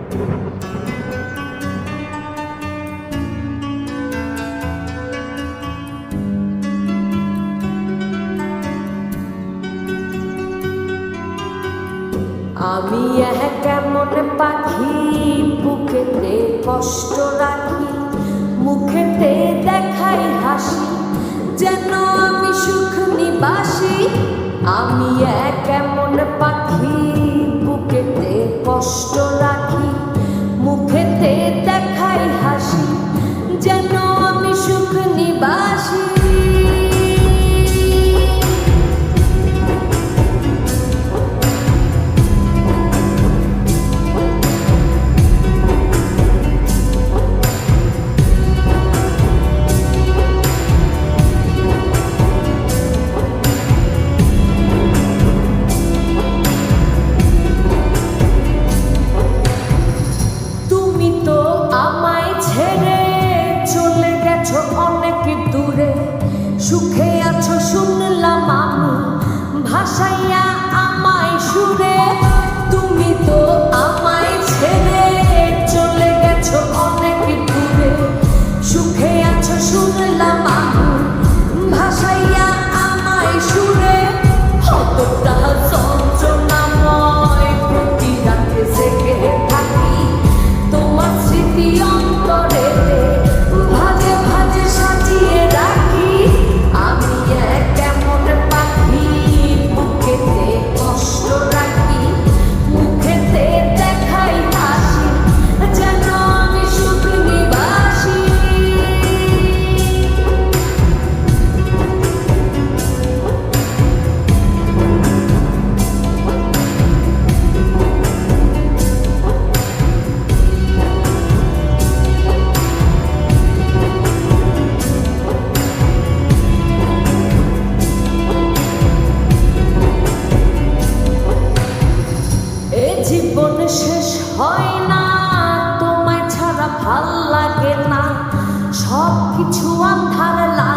আমি কেমন পাখি বুকেতে কষ্ট রাখি, মুখেতে দেখাই হাসি, যেন আমি সুখ নিবাসী। আমি কেমন পাখি বুকেতে কষ্ট রাখি, মুখেতে দেখাই হাসি, যেন আমি সুখ নিবাসী। অনেক দূরে সুখে আছো শুনলাম আমি, ভাসাইয়া আমায় সুরে। তুমি তো আমায় ছেড়ে চলে গেছো অনেক দূরে, সুখে আছো শুনলাম আমি, ভাসাইয়া আমায় সুরে। কতটা যন্ত্রণাময় প্রতি রাতে জেগে থাকি, তোমার স্মৃতি অন্তরে ভাজে ভাজে সাজিয়ে রাখি। আমি কেমন পাখি বুকেতে কষ্ট রাখি, মুখেতে দেখাই হাসি, যেন আমি সুখ নিবাসী। জীবন শেষ হয় না, তোমায় ছাড়া ভাল লাগে না, সব কিছু আন্ধার লাগে।